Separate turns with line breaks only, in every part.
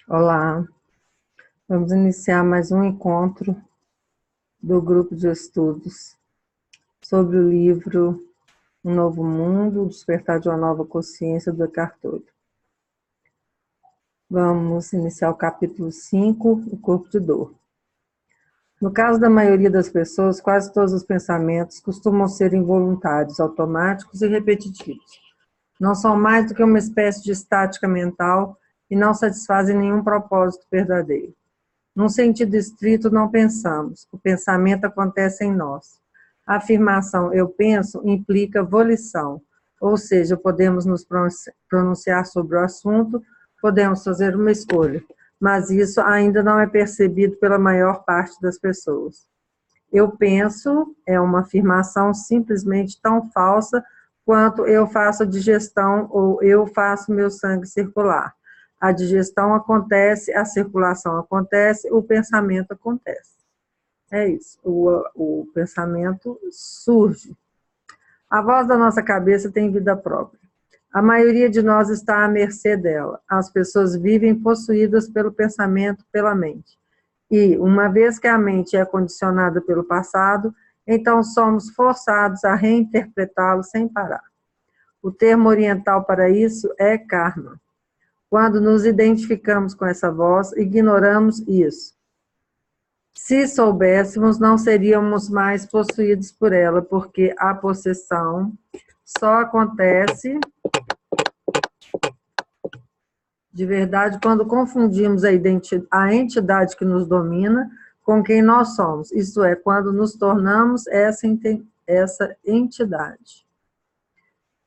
Olá, vamos iniciar mais um encontro do grupo de estudos sobre o livro Um Novo Mundo, o Despertar de uma Nova Consciência, do Eckhart Tolle. Vamos iniciar o capítulo 5, o corpo de dor. No caso da maioria das pessoas, quase todos os pensamentos costumam ser involuntários, automáticos e repetitivos. Não são mais do que uma espécie de estática mental e não satisfazem nenhum propósito verdadeiro. Num sentido estrito, não pensamos. O pensamento acontece em nós. A afirmação "eu penso" implica volição, ou seja, podemos nos pronunciar sobre o assunto, podemos fazer uma escolha, mas isso ainda não é percebido pela maior parte das pessoas. Eu penso é uma afirmação simplesmente tão falsa quanto eu faço a digestão ou eu faço meu sangue circular. A digestão acontece, a circulação acontece, o pensamento acontece. É isso, o pensamento surge. A voz da nossa cabeça tem vida própria. A maioria de nós está à mercê dela. As pessoas vivem possuídas pelo pensamento, pela mente. E, uma vez que a mente é condicionada pelo passado, então somos forçados a reinterpretá-lo sem parar. O termo oriental para isso é karma. Quando nos identificamos com essa voz, ignoramos isso. Se soubéssemos, não seríamos mais possuídos por ela, porque a possessão só acontece de verdade quando confundimos a entidade que nos domina com quem nós somos, isto é, quando nos tornamos essa entidade.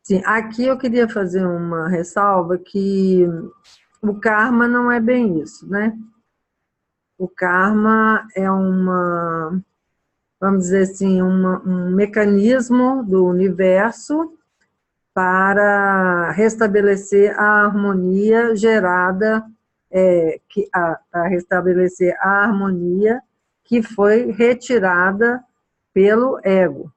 Sim, aqui eu queria fazer uma ressalva que o karma não é bem isso, né? O karma é vamos dizer assim, um mecanismo do universo para restabelecer a harmonia gerada, para restabelecer a harmonia que foi retirada pelo ego.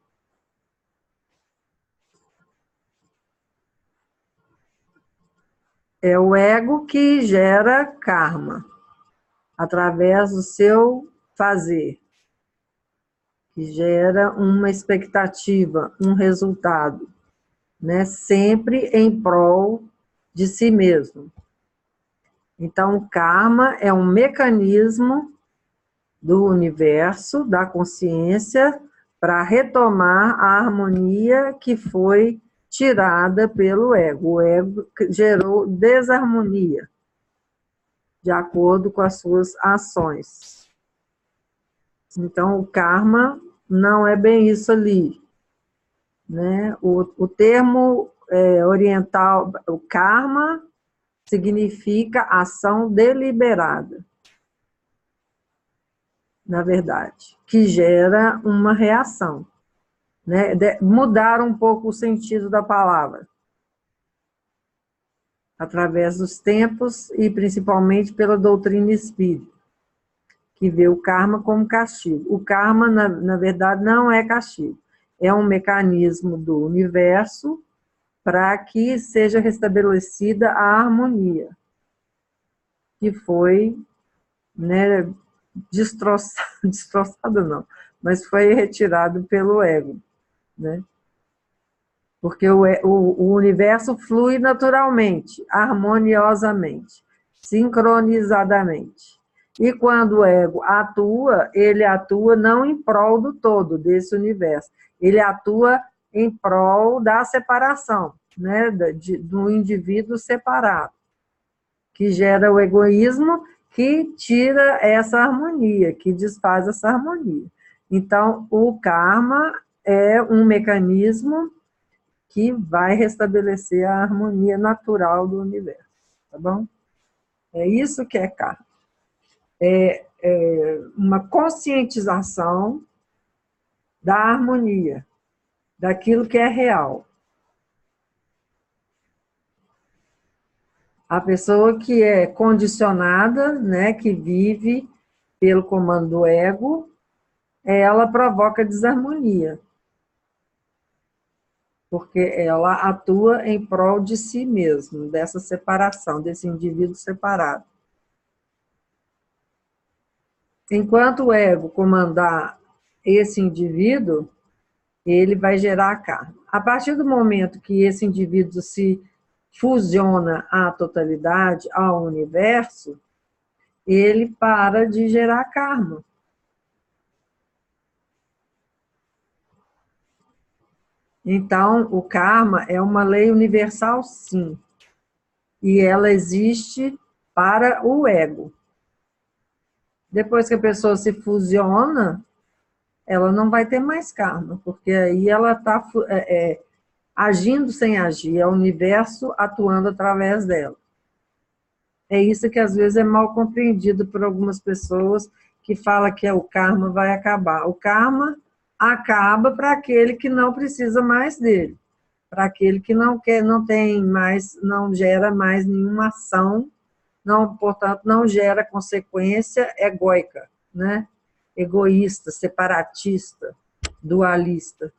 É o ego que gera karma, através do seu fazer, que gera uma expectativa, um resultado, né? Sempre em prol de si mesmo. Então, o karma é um mecanismo do universo, da consciência, para retomar a harmonia que foi tirada pelo ego. O ego gerou desarmonia, de acordo com as suas ações. Então, o karma não é bem isso ali, né? O termo oriental, o karma, significa ação deliberada, na verdade, que gera uma reação, né? Mudar um pouco o sentido da palavra, através dos tempos e principalmente pela doutrina espírita, que vê o karma como castigo. O karma, na verdade, não é castigo, é um mecanismo do universo para que seja restabelecida a harmonia, que foi, né, destroçado não, mas foi retirado pelo ego, né? Porque o universo flui naturalmente, harmoniosamente, sincronizadamente. E quando o ego atua, ele atua não em prol do todo, desse universo, ele atua em prol da separação, né, do indivíduo separado, que gera o egoísmo, que tira essa harmonia, que desfaz essa harmonia. Então, o karma é um mecanismo que vai restabelecer a harmonia natural do universo, tá bom? É isso que é karma. É uma conscientização da harmonia, daquilo que é real. A pessoa que é condicionada, né, que vive pelo comando do ego, ela provoca desarmonia, porque ela atua em prol de si mesmo, dessa separação, desse indivíduo separado. Enquanto o ego comandar esse indivíduo, ele vai gerar karma. A partir do momento que esse indivíduo se fusiona à totalidade, ao universo, ele para de gerar karma. Então, o karma é uma lei universal, sim. E ela existe para o ego. Depois que a pessoa se fusiona, ela não vai ter mais karma, porque aí ela está agindo sem agir, é o universo atuando através dela. É isso que às vezes é mal compreendido por algumas pessoas que falam que o karma vai acabar. O karma acaba para aquele que não precisa mais dele, para aquele que não quer, não tem mais, não gera mais nenhuma ação, não, portanto, não gera consequência egóica, né? Egoísta, separatista, dualista,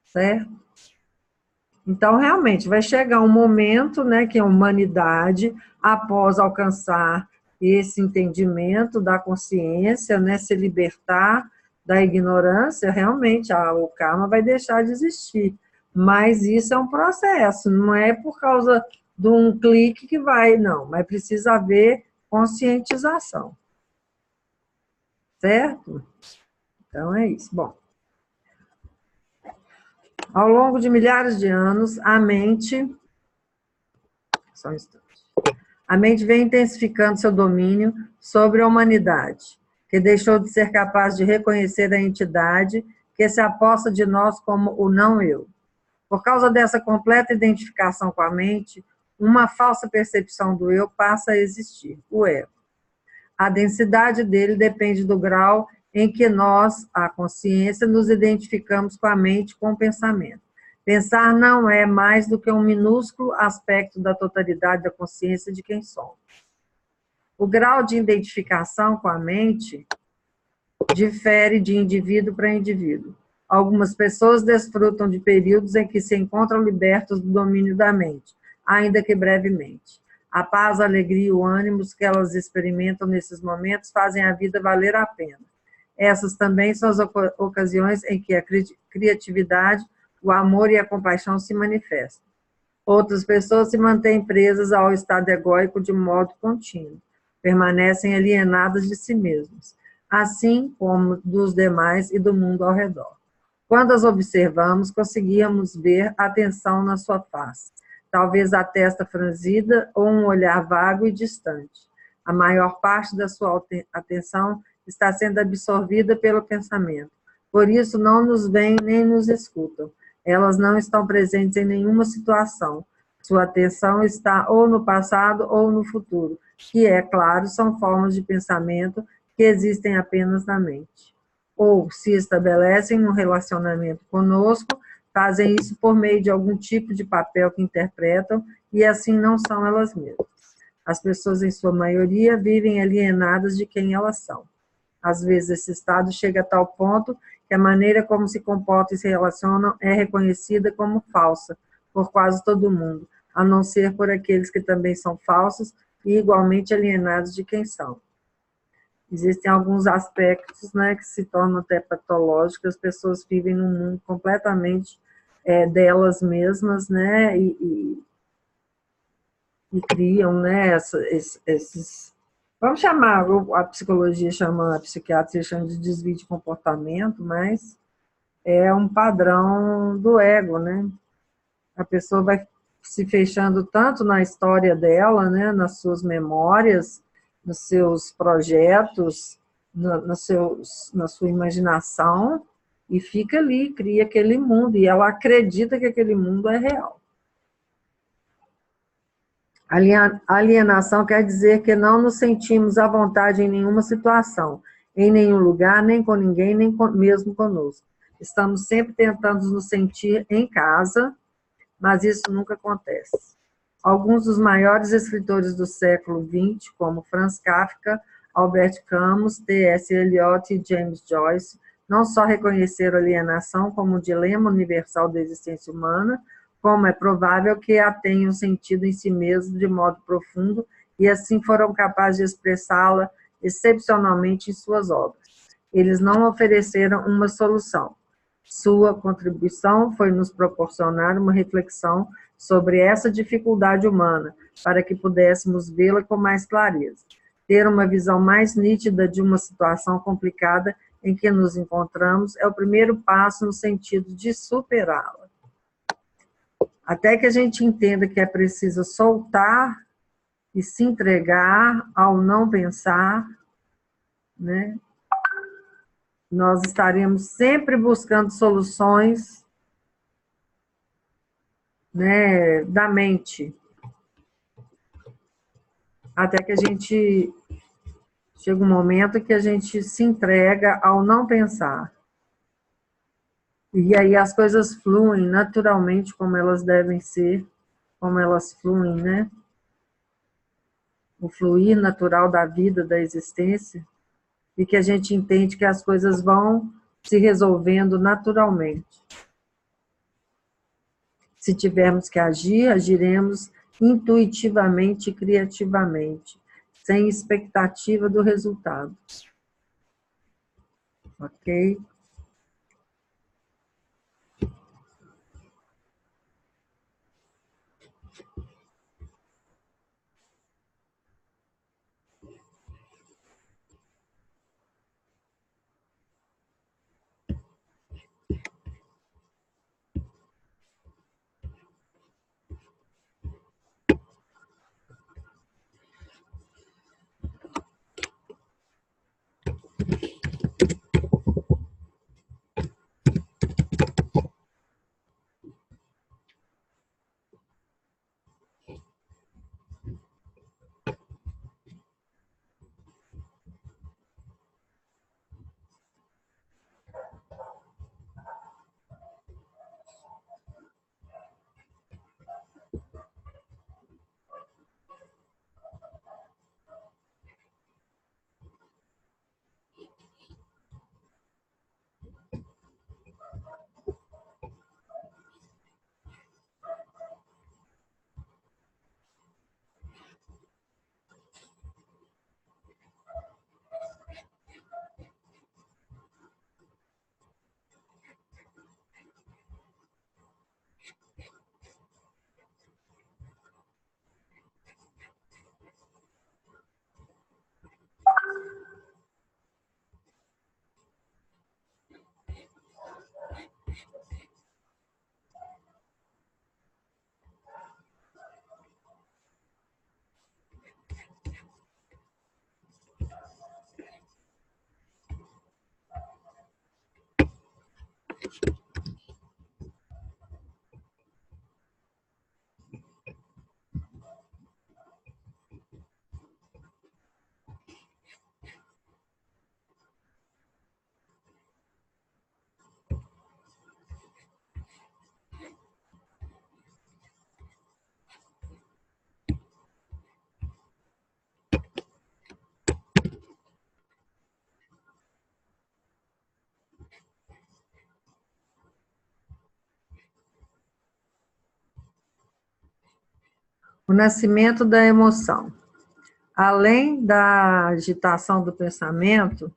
certo? Então, realmente, vai chegar um momento, né, que a humanidade, após alcançar esse entendimento da consciência, né, se libertar da ignorância, realmente o karma vai deixar de existir. Mas isso é um processo, não é por causa de um clique que vai, não, mas precisa haver conscientização. Certo? Então é isso. Bom, ao longo de milhares de anos, a mente... Só um instante. A mente vem intensificando seu domínio sobre a humanidade, que deixou de ser capaz de reconhecer a entidade que se aposta de nós como o não-eu. Por causa dessa completa identificação com a mente, uma falsa percepção do eu passa a existir, o ego. A densidade dele depende do grau em que nós, a consciência, nos identificamos com a mente, com o pensamento. Pensar não é mais do que um minúsculo aspecto da totalidade da consciência de quem somos. O grau de identificação com a mente difere de indivíduo para indivíduo. Algumas pessoas desfrutam de períodos em que se encontram libertos do domínio da mente, ainda que brevemente. A paz, a alegria e o ânimo que elas experimentam nesses momentos fazem a vida valer a pena. Essas também são as ocasiões em que a criatividade, o amor e a compaixão se manifestam. Outras pessoas se mantêm presas ao estado egóico de modo contínuo, permanecem alienadas de si mesmas, assim como dos demais e do mundo ao redor. Quando as observamos, conseguíamos ver a tensão na sua face, talvez a testa franzida ou um olhar vago e distante. A maior parte da sua atenção está sendo absorvida pelo pensamento, por isso não nos veem nem nos escutam. Elas não estão presentes em nenhuma situação. Sua atenção está ou no passado ou no futuro, que, é claro, são formas de pensamento que existem apenas na mente. Ou se estabelecem um relacionamento conosco, fazem isso por meio de algum tipo de papel que interpretam e assim não são elas mesmas. As pessoas, em sua maioria, vivem alienadas de quem elas são. Às vezes, esse estado chega a tal ponto que a maneira como se comportam e se relacionam é reconhecida como falsa por quase todo mundo, a não ser por aqueles que também são falsos e igualmente alienados de quem são. Existem alguns aspectos, né, que se tornam até patológicos, as pessoas vivem num mundo completamente delas mesmas, né, e criam, né, esses... Vamos chamar, a psicologia chama, a psiquiatria chama de desvio de comportamento, mas é um padrão do ego, né? A pessoa vai se fechando tanto na história dela, né, nas suas memórias, nos seus projetos, na sua imaginação, e fica ali, cria aquele mundo, e ela acredita que aquele mundo é real. Alienação quer dizer que não nos sentimos à vontade em nenhuma situação, em nenhum lugar, nem com ninguém, nem mesmo conosco. Estamos sempre tentando nos sentir em casa, mas isso nunca acontece. Alguns dos maiores escritores do século XX, como Franz Kafka, Albert Camus, T.S. Eliot e James Joyce, não só reconheceram a alienação como um dilema universal da existência humana, como é provável que a tenham sentido em si mesmo de modo profundo e assim foram capazes de expressá-la excepcionalmente em suas obras. Eles não ofereceram uma solução. Sua contribuição foi nos proporcionar uma reflexão sobre essa dificuldade humana, para que pudéssemos vê-la com mais clareza. Ter uma visão mais nítida de uma situação complicada em que nos encontramos é o primeiro passo no sentido de superá-la. Até que a gente entenda que é preciso soltar e se entregar ao não pensar, né? Nós estaremos sempre buscando soluções, né, da mente. Até que a gente chega um momento que a gente se entrega ao não pensar. E aí as coisas fluem naturalmente como elas devem ser, como elas fluem, né? O fluir natural da vida, da existência, e que a gente entende que as coisas vão se resolvendo naturalmente. Se tivermos que agir, agiremos intuitivamente e criativamente, sem expectativa do resultado. Ok? O nascimento da emoção. Além da agitação do pensamento,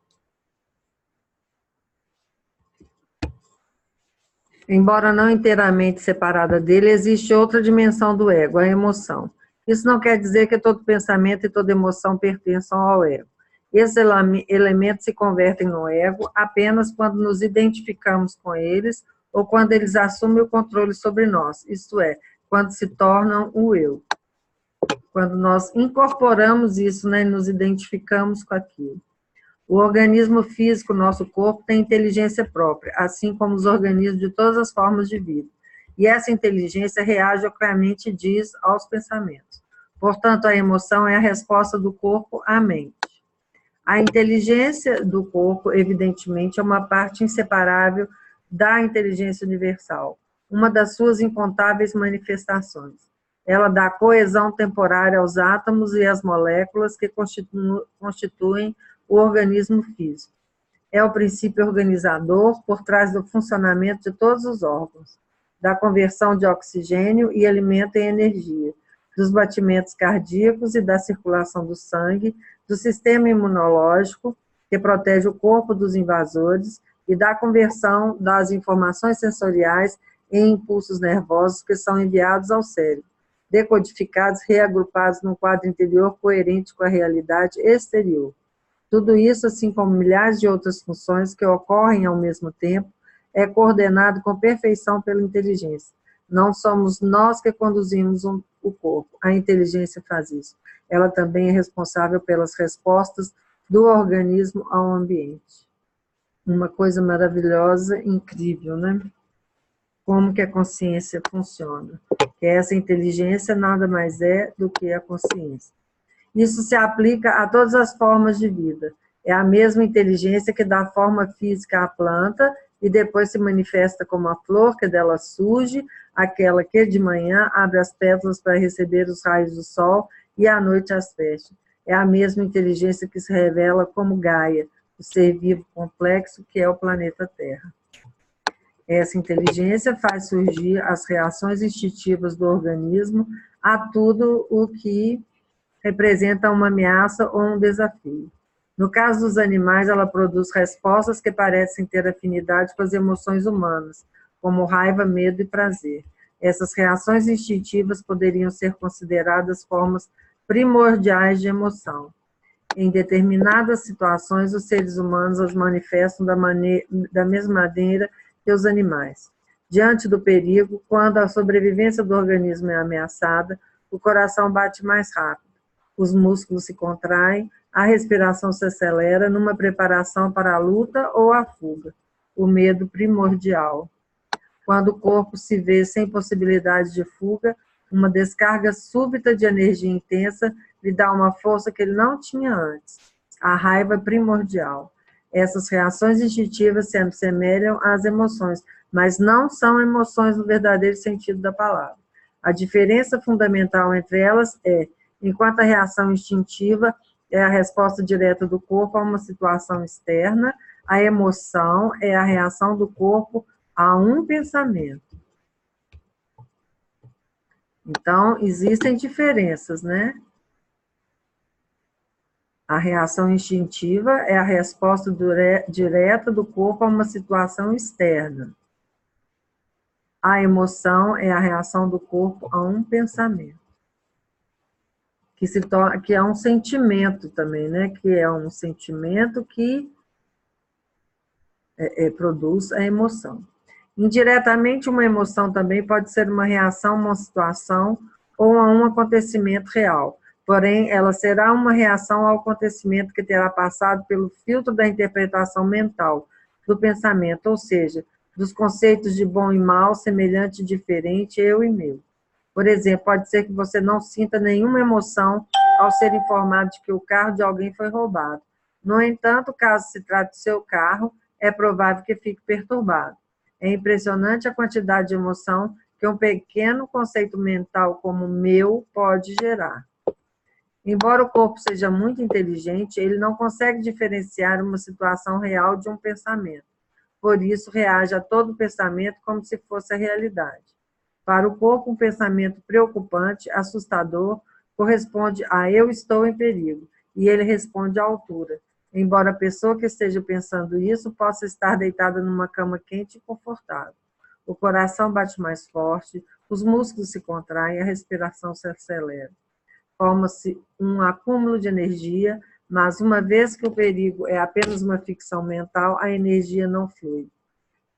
embora não inteiramente separada dele, existe outra dimensão do ego, a emoção. Isso não quer dizer que todo pensamento e toda emoção pertençam ao ego. Esses elementos se convertem no ego apenas quando nos identificamos com eles ou quando eles assumem o controle sobre nós, isto é, quando se tornam o eu. Quando nós incorporamos isso, né, e nos identificamos com aquilo. O organismo físico, nosso corpo, tem inteligência própria, assim como os organismos de todas as formas de vida. E essa inteligência reage ao que a mente diz aos pensamentos. Portanto, a emoção é a resposta do corpo à mente. A inteligência do corpo, evidentemente, é uma parte inseparável da inteligência universal, uma das suas incontáveis manifestações. Ela dá coesão temporária aos átomos e às moléculas que constituem o organismo físico. É o princípio organizador por trás do funcionamento de todos os órgãos, da conversão de oxigênio e alimento em energia, dos batimentos cardíacos e da circulação do sangue, do sistema imunológico, que protege o corpo dos invasores, e da conversão das informações sensoriais em impulsos nervosos que são enviados ao cérebro, decodificados, reagrupados num quadro interior coerente com a realidade exterior. Tudo isso, assim como milhares de outras funções que ocorrem ao mesmo tempo, é coordenado com perfeição pela inteligência. Não somos nós que conduzimos o corpo, a inteligência faz isso. Ela também é responsável pelas respostas do organismo ao ambiente. Uma coisa maravilhosa, incrível, né? Como que a consciência funciona. Que essa inteligência nada mais é do que a consciência. Isso se aplica a todas as formas de vida. É a mesma inteligência que dá forma física à planta e depois se manifesta como a flor que dela surge, aquela que de manhã abre as pétalas para receber os raios do sol e à noite as fecha. É a mesma inteligência que se revela como Gaia, o ser vivo complexo que é o planeta Terra. Essa inteligência faz surgir as reações instintivas do organismo a tudo o que representa uma ameaça ou um desafio. No caso dos animais, ela produz respostas que parecem ter afinidade com as emoções humanas, como raiva, medo e prazer. Essas reações instintivas poderiam ser consideradas formas primordiais de emoção. Em determinadas situações, os seres humanos as manifestam da mesma maneira que os animais. Diante do perigo, quando a sobrevivência do organismo é ameaçada, o coração bate mais rápido, os músculos se contraem, a respiração se acelera numa preparação para a luta ou a fuga, o medo primordial. Quando o corpo se vê sem possibilidade de fuga, uma descarga súbita de energia intensa lhe dá uma força que ele não tinha antes, a raiva primordial. Essas reações instintivas se assemelham às emoções, mas não são emoções no verdadeiro sentido da palavra. A diferença fundamental entre elas é, enquanto a reação instintiva é a resposta direta do corpo a uma situação externa, a emoção é a reação do corpo a um pensamento. Então, existem diferenças, né? A reação instintiva é a resposta direta do corpo a uma situação externa. A emoção é a reação do corpo a um pensamento. Que é um sentimento também, né? Que é um sentimento que produz a emoção. Indiretamente, uma emoção também pode ser uma reação a uma situação ou a um acontecimento real. Porém, ela será uma reação ao acontecimento que terá passado pelo filtro da interpretação mental, do pensamento, ou seja, dos conceitos de bom e mal, semelhante e diferente, eu e meu. Por exemplo, pode ser que você não sinta nenhuma emoção ao ser informado de que o carro de alguém foi roubado. No entanto, caso se trate do seu carro, é provável que fique perturbado. É impressionante a quantidade de emoção que um pequeno conceito mental como meu pode gerar. Embora o corpo seja muito inteligente, ele não consegue diferenciar uma situação real de um pensamento. Por isso, reage a todo pensamento como se fosse a realidade. Para o corpo, um pensamento preocupante, assustador, corresponde a eu estou em perigo, e ele responde à altura. Embora a pessoa que esteja pensando isso possa estar deitada numa cama quente e confortável. O coração bate mais forte, os músculos se contraem, a respiração se acelera. Forma-se um acúmulo de energia, mas uma vez que o perigo é apenas uma ficção mental, a energia não flui.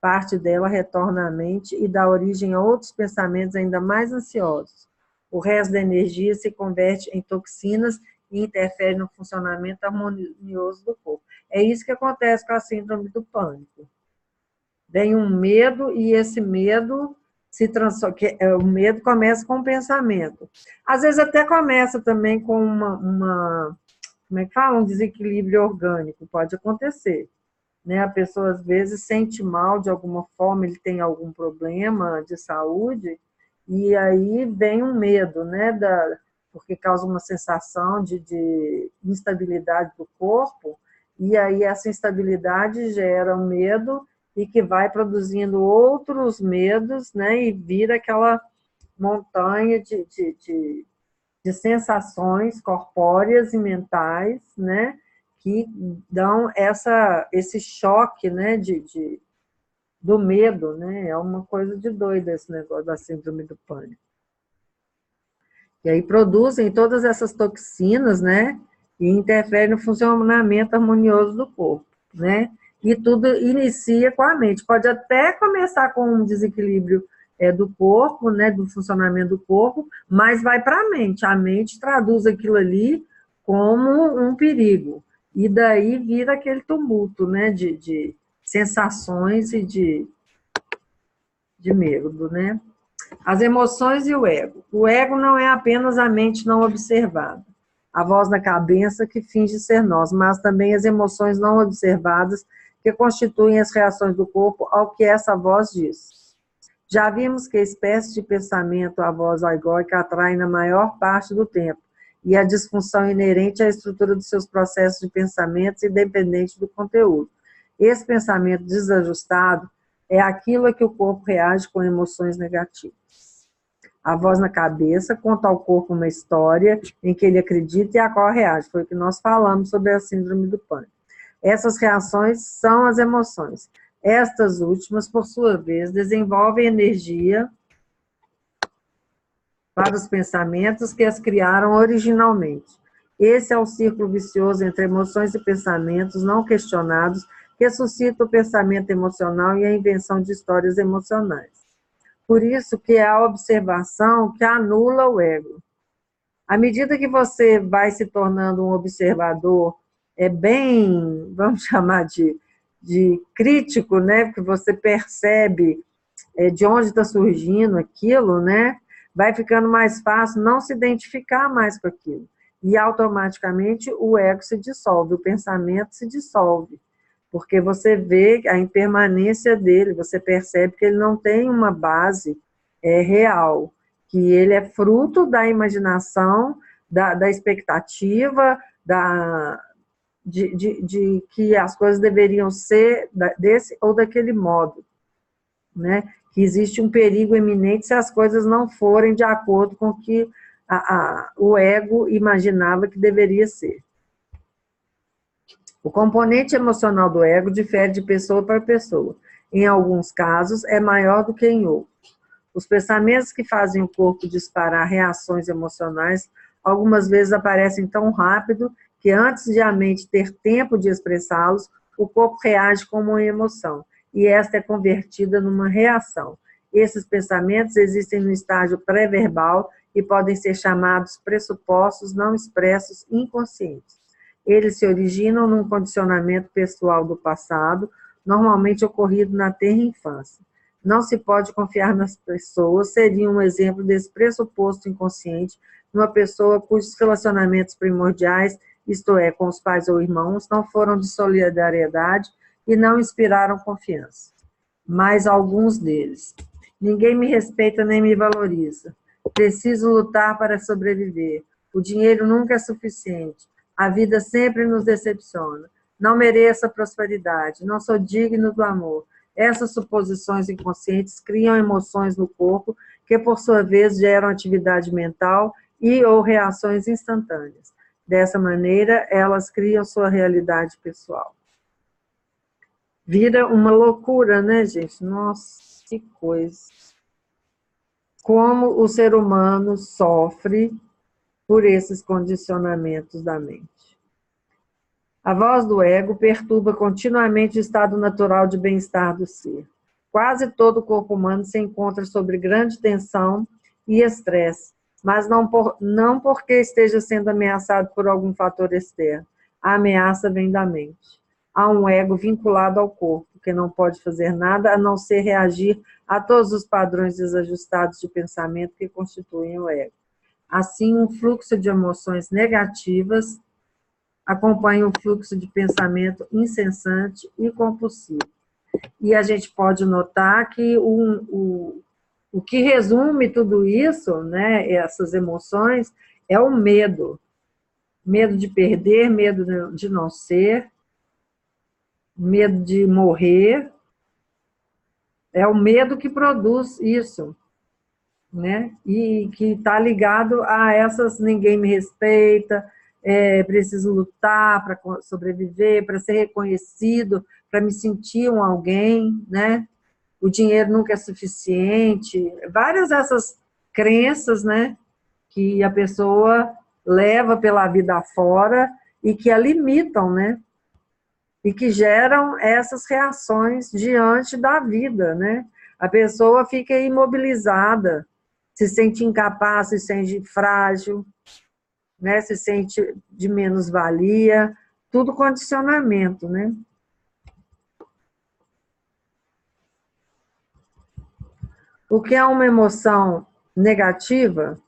Parte dela retorna à mente e dá origem a outros pensamentos ainda mais ansiosos. O resto da energia se converte em toxinas e interfere no funcionamento harmonioso do corpo. É isso que acontece com a síndrome do pânico. Vem um medo e esse medo se transforma, o medo começa com um pensamento. Às vezes até começa também com como é que fala? Um desequilíbrio orgânico, pode acontecer. Né? A pessoa às vezes sente mal de alguma forma, ele tem algum problema de saúde, e aí vem um medo, né? Porque causa uma sensação de instabilidade do corpo, e aí essa instabilidade gera um medo e que vai produzindo outros medos, né? E vira aquela montanha de de sensações corpóreas e mentais, né, que dão esse choque, né, do medo, né, é uma coisa de doida esse negócio da síndrome do pânico. E aí produzem todas essas toxinas, né, e interferem no funcionamento harmonioso do corpo, né, e tudo inicia com a mente. Pode até começar com um desequilíbrio do corpo, né, do funcionamento do corpo, mas vai para a mente. A mente traduz aquilo ali como um perigo. E daí vira aquele tumulto, né, de sensações e de medo, né? As emoções e o ego. O ego não é apenas a mente não observada, a voz na cabeça que finge ser nós, mas também as emoções não observadas que constituem as reações do corpo ao que essa voz diz. Já vimos que a espécie de pensamento, a voz egóica, atrai na maior parte do tempo, e a disfunção inerente à estrutura dos seus processos de pensamentos, independente do conteúdo. Esse pensamento desajustado é aquilo a que o corpo reage com emoções negativas. A voz na cabeça conta ao corpo uma história em que ele acredita e a qual reage. Foi o que nós falamos sobre a síndrome do pânico. Essas reações são as emoções. Estas últimas, por sua vez, desenvolvem energia para os pensamentos que as criaram originalmente. Esse é o círculo vicioso entre emoções e pensamentos não questionados que suscita o pensamento emocional e a invenção de histórias emocionais. Por isso que é a observação que anula o ego. À medida que você vai se tornando um observador bem, vamos chamar de crítico, né? Porque você percebe de onde está surgindo aquilo, né? Vai ficando mais fácil não se identificar mais com aquilo. E automaticamente o ego se dissolve, o pensamento se dissolve. Porque você vê a impermanência dele, você percebe que ele não tem uma base real, que ele é fruto da imaginação, da expectativa, de que as coisas deveriam ser desse ou daquele modo, né? Que existe um perigo iminente se as coisas não forem de acordo com o que o ego imaginava que deveria ser. O componente emocional do ego difere de pessoa para pessoa. Em alguns casos, é maior do que em outros. Os pensamentos que fazem o corpo disparar reações emocionais, algumas vezes aparecem tão rápido que antes de a mente ter tempo de expressá-los, o corpo reage como uma emoção, e esta é convertida numa reação. Esses pensamentos existem no estágio pré-verbal e podem ser chamados pressupostos não expressos inconscientes. Eles se originam num condicionamento pessoal do passado, normalmente ocorrido na tenra infância. Não se pode confiar nas pessoas, seria um exemplo desse pressuposto inconsciente numa pessoa cujos relacionamentos primordiais, isto é, com os pais ou irmãos, não foram de solidariedade e não inspiraram confiança. Mas alguns deles. Ninguém me respeita nem me valoriza. Preciso lutar para sobreviver. O dinheiro nunca é suficiente. A vida sempre nos decepciona. Não mereço a prosperidade. Não sou digno do amor. Essas suposições inconscientes criam emoções no corpo que, por sua vez, geram atividade mental e ou reações instantâneas. Dessa maneira, elas criam sua realidade pessoal. Vira uma loucura, né, gente? Nossa, que coisa. Como o ser humano sofre por esses condicionamentos da mente. A voz do ego perturba continuamente o estado natural de bem-estar do ser. Quase todo o corpo humano se encontra sob grande tensão e estresse, mas não porque esteja sendo ameaçado por algum fator externo. A ameaça vem da mente. Há um ego vinculado ao corpo, que não pode fazer nada a não ser reagir a todos os padrões desajustados de pensamento que constituem o ego. Assim, um fluxo de emoções negativas acompanha o fluxo de pensamento incessante e compulsivo. E a gente pode notar que o que resume tudo isso, né, essas emoções, é o medo. Medo de perder, medo de não ser, medo de morrer. É o medo que produz isso. né? E que está ligado a essas ninguém me respeita, preciso lutar para sobreviver, para ser reconhecido, para me sentir um alguém, né? O dinheiro nunca é suficiente, várias dessas crenças, né? Que a pessoa leva pela vida afora e que a limitam, né? E que geram essas reações diante da vida, né? A pessoa fica imobilizada, se sente incapaz, se sente frágil, né? Se sente de menos-valia, tudo condicionamento, né? O que é uma emoção negativa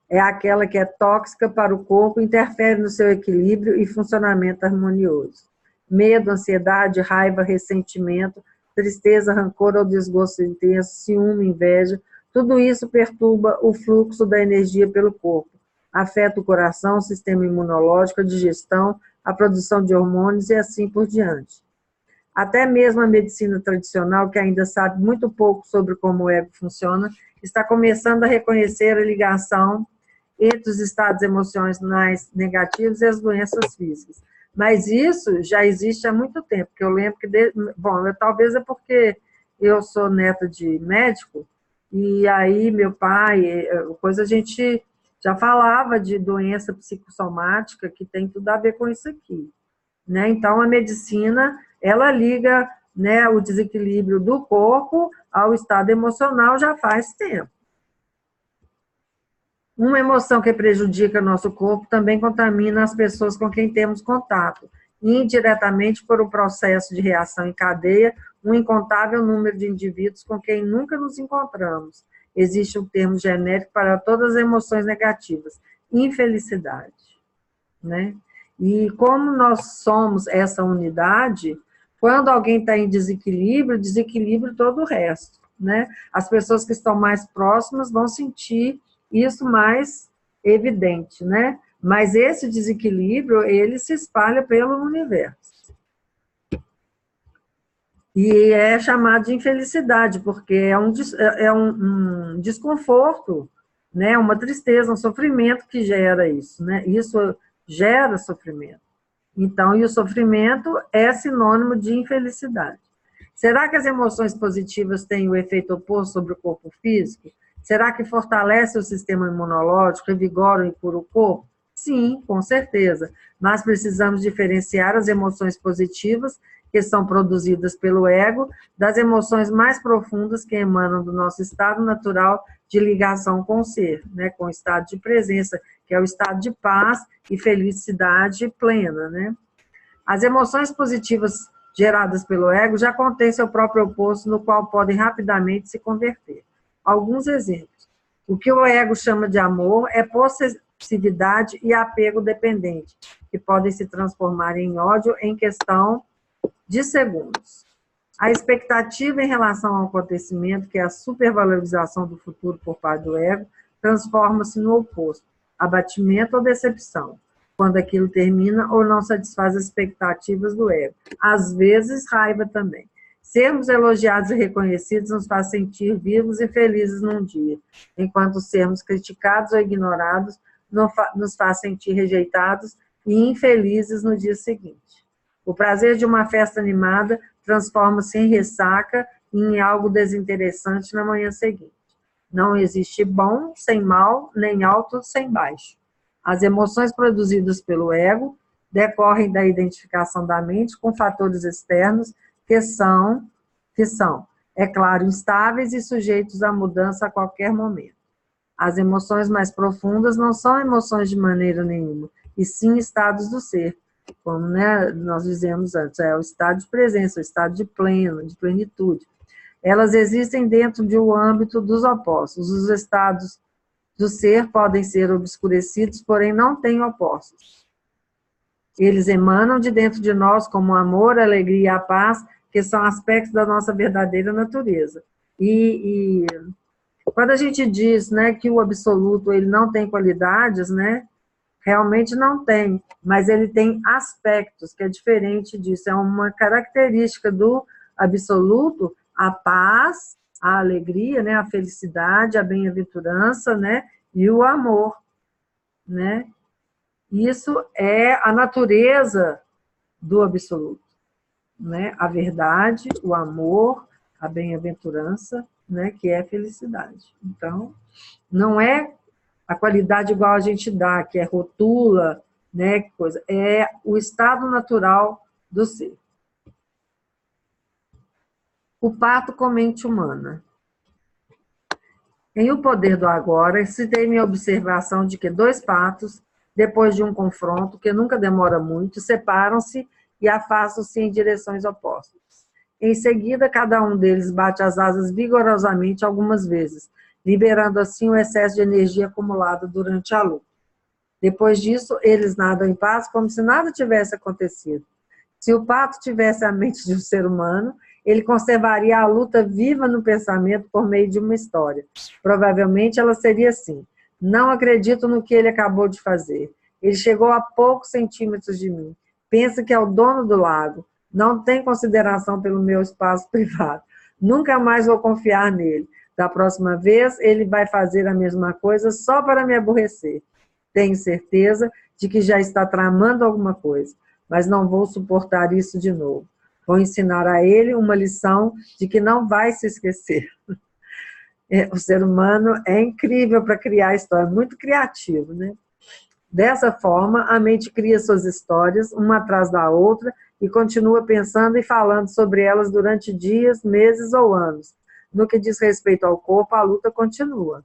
é aquela que é tóxica para o corpo, interfere no seu equilíbrio e funcionamento harmonioso. Medo, ansiedade, raiva, ressentimento, tristeza, rancor ou desgosto intenso, ciúme, inveja, tudo isso perturba o fluxo da energia pelo corpo, afeta o coração, o sistema imunológico, a digestão, a produção de hormônios e assim por diante. Até mesmo a medicina tradicional, que ainda sabe muito pouco sobre como o ego funciona, está começando a reconhecer a ligação entre os estados emocionais negativos e as doenças físicas. Mas isso já existe há muito tempo, que eu lembro que, talvez é porque eu sou neta de médico, e aí meu pai, a gente já falava de doença psicossomática, que tem tudo a ver com isso aqui, né? Então, a medicina, ela liga, né, o desequilíbrio do corpo ao estado emocional já faz tempo. Uma emoção que prejudica nosso corpo também contamina as pessoas com quem temos contato, indiretamente por um processo de reação em cadeia, um incontável número de indivíduos com quem nunca nos encontramos. Existe um termo genérico para todas as emoções negativas, infelicidade, né? E como nós somos essa unidade, quando alguém está em desequilíbrio, desequilibra todo o resto, né? As pessoas que estão mais próximas vão sentir isso mais evidente, né? Mas esse desequilíbrio, ele se espalha pelo universo. E é chamado de infelicidade, porque é um desconforto, né? Uma tristeza, um sofrimento que gera isso, né? Isso gera sofrimento. Então, e o sofrimento é sinônimo de infelicidade. Será que as emoções positivas têm o efeito oposto sobre o corpo físico? Será que fortalece o sistema imunológico, revigora e cura o corpo? Sim, com certeza. Mas precisamos diferenciar as emoções positivas, que são produzidas pelo ego, das emoções mais profundas que emanam do nosso estado natural de ligação com o ser, né? Com o estado de presença, que é o estado de paz e felicidade plena, né? As emoções positivas geradas pelo ego já contêm seu próprio oposto, no qual podem rapidamente se converter. Alguns exemplos. O que o ego chama de amor é possessividade e apego dependente, que podem se transformar em ódio em questão de segundos. A expectativa em relação ao acontecimento, que é a supervalorização do futuro por parte do ego, transforma-se no oposto, abatimento ou decepção, quando aquilo termina ou não satisfaz as expectativas do ego. Às vezes, raiva também. Sermos elogiados e reconhecidos nos faz sentir vivos e felizes num dia, enquanto sermos criticados ou ignorados nos faz sentir rejeitados e infelizes no dia seguinte. O prazer de uma festa animada transforma-se em ressaca e em algo desinteressante na manhã seguinte. Não existe bom sem mal, nem alto sem baixo. As emoções produzidas pelo ego decorrem da identificação da mente com fatores externos que são, é claro, instáveis e sujeitos à mudança a qualquer momento. As emoções mais profundas não são emoções de maneira nenhuma, e sim estados do ser, como, né, nós dizemos antes, é o estado de presença, o estado de pleno, de plenitude. Elas existem dentro de um âmbito dos opostos. Os estados do ser podem ser obscurecidos, porém não têm opostos. Eles emanam de dentro de nós como o amor, a alegria e a paz, que são aspectos da nossa verdadeira natureza. E quando a gente diz, né, que o absoluto ele não tem qualidades, né, realmente não tem, mas ele tem aspectos, que é diferente disso, é uma característica do absoluto, a paz a alegria, né, a felicidade, a bem-aventurança, né, e o amor, né? Isso é a natureza do absoluto, né? A verdade, o amor, a bem-aventurança, né, que é a felicidade. Então, não é a qualidade igual a gente dá, que é rotula, né, que coisa, é o estado natural do ser. O pato com mente humana. Em O Poder do Agora, se tem a observação de que dois patos, depois de um confronto, que nunca demora muito, separam-se e afastam-se em direções opostas. Em seguida, cada um deles bate as asas vigorosamente algumas vezes, liberando assim o excesso de energia acumulado durante a luta. Depois disso, eles nadam em paz como se nada tivesse acontecido. Se o pato tivesse a mente de um ser humano, ele conservaria a luta viva no pensamento por meio de uma história. Provavelmente ela seria assim: não acredito no que ele acabou de fazer. Ele chegou a poucos centímetros de mim. Pensa que é o dono do lago. Não tem consideração pelo meu espaço privado. Nunca mais vou confiar nele. Da próxima vez, ele vai fazer a mesma coisa só para me aborrecer. Tenho certeza de que já está tramando alguma coisa, mas não vou suportar isso de novo. Vou ensinar a ele uma lição de que não vai se esquecer. O ser humano é incrível para criar história, muito criativo, né? Dessa forma, a mente cria suas histórias, uma atrás da outra, e continua pensando e falando sobre elas durante dias, meses ou anos. No que diz respeito ao corpo, a luta continua.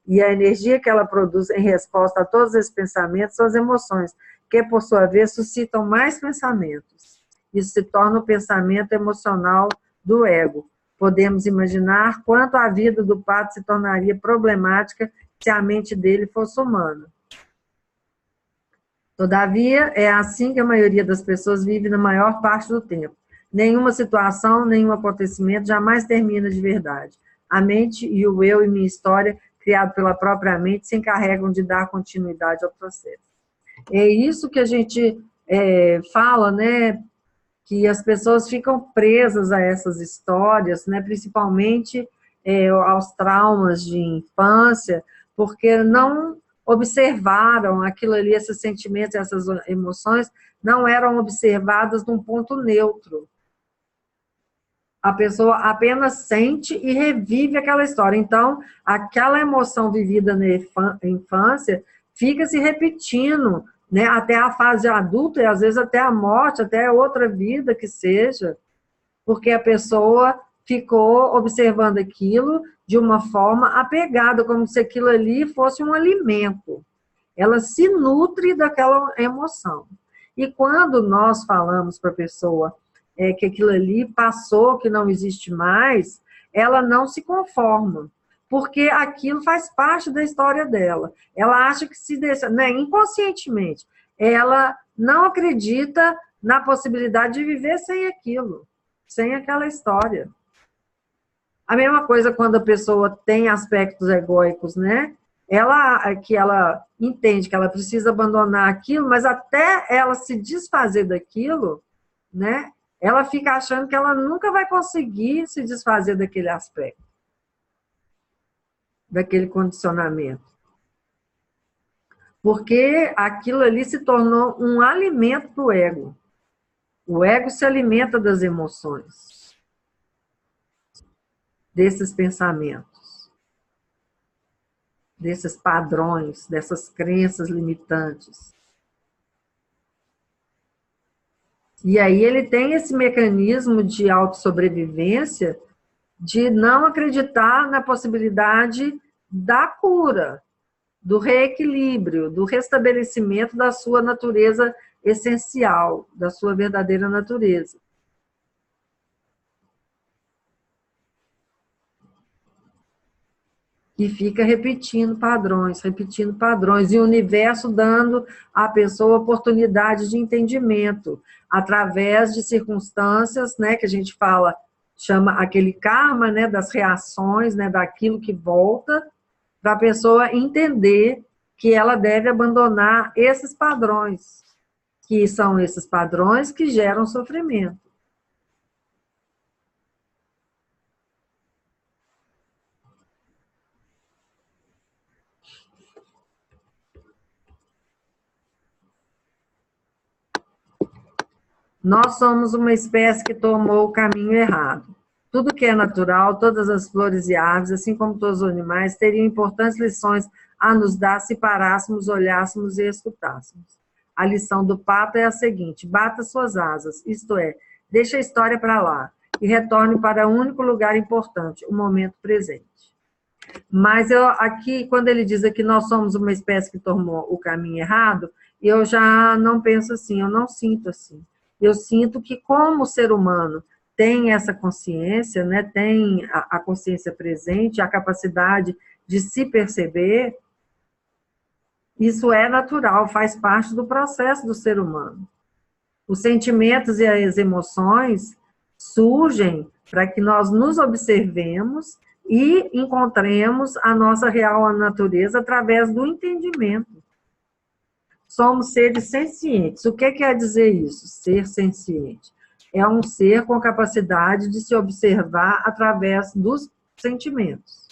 E a energia que ela produz em resposta a todos esses pensamentos são as emoções, que, por sua vez, suscitam mais pensamentos. Isso se torna o pensamento emocional do ego. Podemos imaginar quanto a vida do pato se tornaria problemática se a mente dele fosse humana. Todavia, é assim que a maioria das pessoas vive na maior parte do tempo. Nenhuma situação, nenhum acontecimento jamais termina de verdade. A mente e o eu e minha história, criado pela própria mente, se encarregam de dar continuidade ao processo. É isso que a gente fala, né? Que as pessoas ficam presas a essas histórias, né? Principalmente aos traumas de infância, porque não observaram aquilo ali, esses sentimentos, essas emoções, não eram observadas num ponto neutro. A pessoa apenas sente e revive aquela história. Então, aquela emoção vivida na infância fica se repetindo, né, até a fase adulta e às vezes até a morte, até outra vida que seja, porque a pessoa ficou observando aquilo de uma forma apegada, como se aquilo ali fosse um alimento. Ela se nutre daquela emoção. E quando nós falamos para a pessoa que aquilo ali passou, que não existe mais, ela não se conforma, porque aquilo faz parte da história dela. Ela acha que se deixa, né, inconscientemente, ela não acredita na possibilidade de viver sem aquilo, sem aquela história. A mesma coisa quando a pessoa tem aspectos egóicos, né? Ela entende que ela precisa abandonar aquilo, mas até ela se desfazer daquilo, né? Ela fica achando que ela nunca vai conseguir se desfazer daquele aspecto, daquele condicionamento. Porque aquilo ali se tornou um alimento para o ego. O ego se alimenta das emoções, desses pensamentos, desses padrões, dessas crenças limitantes. E aí ele tem esse mecanismo de autossobrevivência de não acreditar na possibilidade da cura, do reequilíbrio, do restabelecimento da sua natureza essencial, da sua verdadeira natureza. E fica repetindo padrões, e o universo dando à pessoa oportunidade de entendimento, através de circunstâncias, né, que a gente fala, chama aquele karma, né, das reações, né, daquilo que volta, para a pessoa entender que ela deve abandonar esses padrões, que são esses padrões que geram sofrimento. Nós somos uma espécie que tomou o caminho errado. Tudo que é natural, todas as flores e aves, assim como todos os animais, teriam importantes lições a nos dar se parássemos, olhássemos e escutássemos. A lição do pato é a seguinte: bata suas asas, isto é, deixe a história para lá e retorne para o único lugar importante, o momento presente. Mas aqui, quando ele diz que nós somos uma espécie que tomou o caminho errado, eu já não penso assim, eu não sinto assim. Eu sinto que, como o ser humano tem essa consciência, né, tem a consciência presente, a capacidade de se perceber, isso é natural, faz parte do processo do ser humano. Os sentimentos e as emoções surgem para que nós nos observemos e encontremos a nossa real natureza através do entendimento. Somos seres sencientes. O que quer dizer isso? Ser senciente. É um ser com capacidade de se observar através dos sentimentos.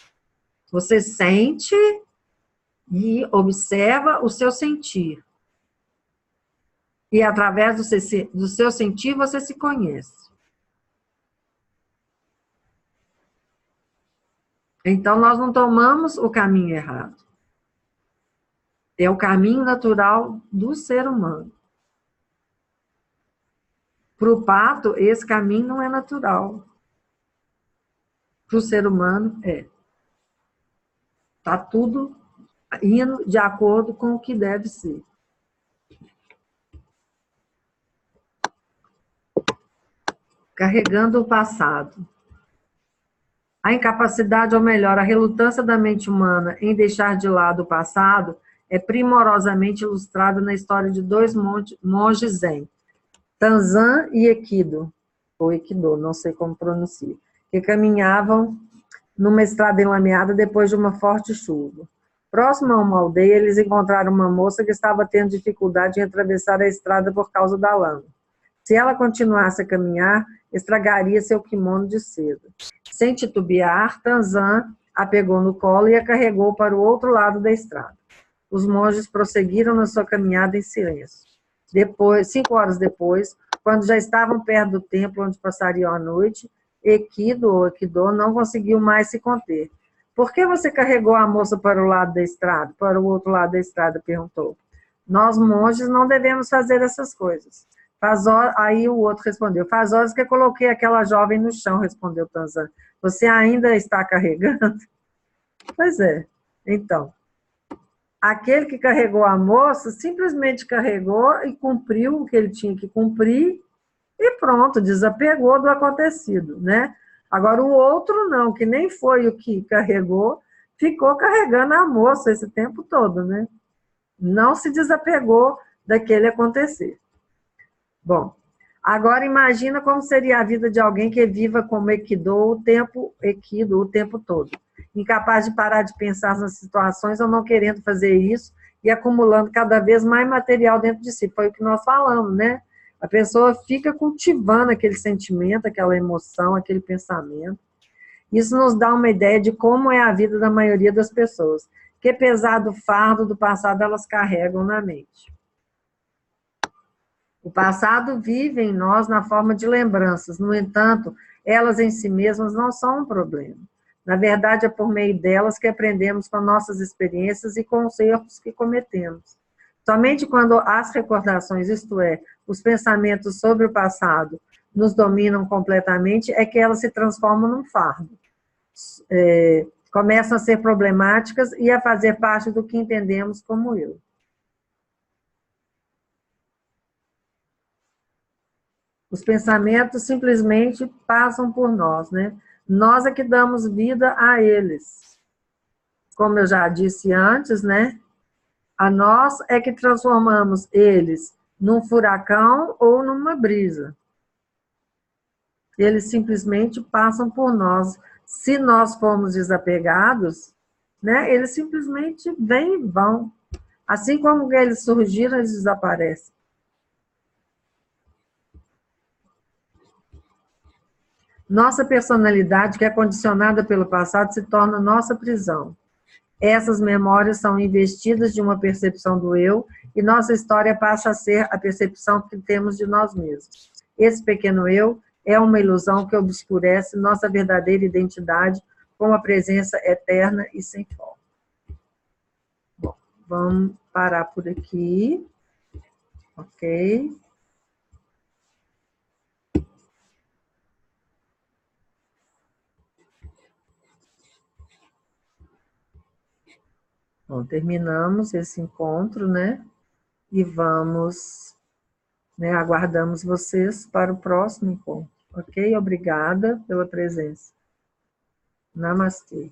Você sente e observa o seu sentir. E através do seu sentir, você se conhece. Então, nós não tomamos o caminho errado. É o caminho natural do ser humano. Para o pato, esse caminho não é natural. Para o ser humano, é. Está tudo indo de acordo com o que deve ser. Carregando o passado. A incapacidade, ou melhor, a relutância da mente humana em deixar de lado o passado é primorosamente ilustrada na história de dois monges zen, Tanzan e Ekido, ou Ekido, não sei como pronuncia, que caminhavam numa estrada enlameada depois de uma forte chuva. Próximo a uma aldeia, eles encontraram uma moça que estava tendo dificuldade em atravessar a estrada por causa da lama. Se ela continuasse a caminhar, estragaria seu kimono de seda. Sem titubear, Tanzan a pegou no colo e a carregou para o outro lado da estrada. Os monges prosseguiram na sua caminhada em silêncio. 5 horas depois, quando já estavam perto do templo onde passariam a noite, Ekido ou Ekido não conseguiu mais se conter. Por que você carregou a moça para o lado da estrada? Para o outro lado da estrada, perguntou. Nós, monges, não devemos fazer essas coisas. Aí o outro respondeu, faz horas que eu coloquei aquela jovem no chão, respondeu Tanzan. Você ainda está carregando? Pois é. Então, aquele que carregou a moça simplesmente carregou e cumpriu o que ele tinha que cumprir e pronto, desapegou do acontecido, né? Agora o outro não, que nem foi o que carregou, ficou carregando a moça esse tempo todo, né? Não se desapegou daquele acontecer. Bom, agora imagina como seria a vida de alguém que viva como Ekido o tempo todo, incapaz de parar de pensar nas situações ou não querendo fazer isso e acumulando cada vez mais material dentro de si. Foi o que nós falamos, né? A pessoa fica cultivando aquele sentimento, aquela emoção, aquele pensamento. Isso nos dá uma ideia de como é a vida da maioria das pessoas, que pesado fardo do passado elas carregam na mente. O passado vive em nós na forma de lembranças, no entanto, elas em si mesmas não são um problema. Na verdade, é por meio delas que aprendemos com nossas experiências e com os erros que cometemos. Somente quando as recordações, isto é, os pensamentos sobre o passado, nos dominam completamente, é que elas se transformam num fardo. Começam a ser problemáticas e a fazer parte do que entendemos como eu. Os pensamentos simplesmente passam por nós, né? Nós é que damos vida a eles. Como eu já disse antes, né? A nós é que transformamos eles num furacão ou numa brisa. Eles simplesmente passam por nós. Se nós formos desapegados, né? Eles simplesmente vêm e vão. Assim como eles surgiram, eles desaparecem. Nossa personalidade, que é condicionada pelo passado, se torna nossa prisão. Essas memórias são investidas de uma percepção do eu e nossa história passa a ser a percepção que temos de nós mesmos. Esse pequeno eu é uma ilusão que obscurece nossa verdadeira identidade com uma presença eterna e sem forma. Bom, vamos parar por aqui. Ok? Bom, terminamos esse encontro, né? E vamos, né? Aguardamos vocês para o próximo encontro. Ok? Obrigada pela presença. Namastê.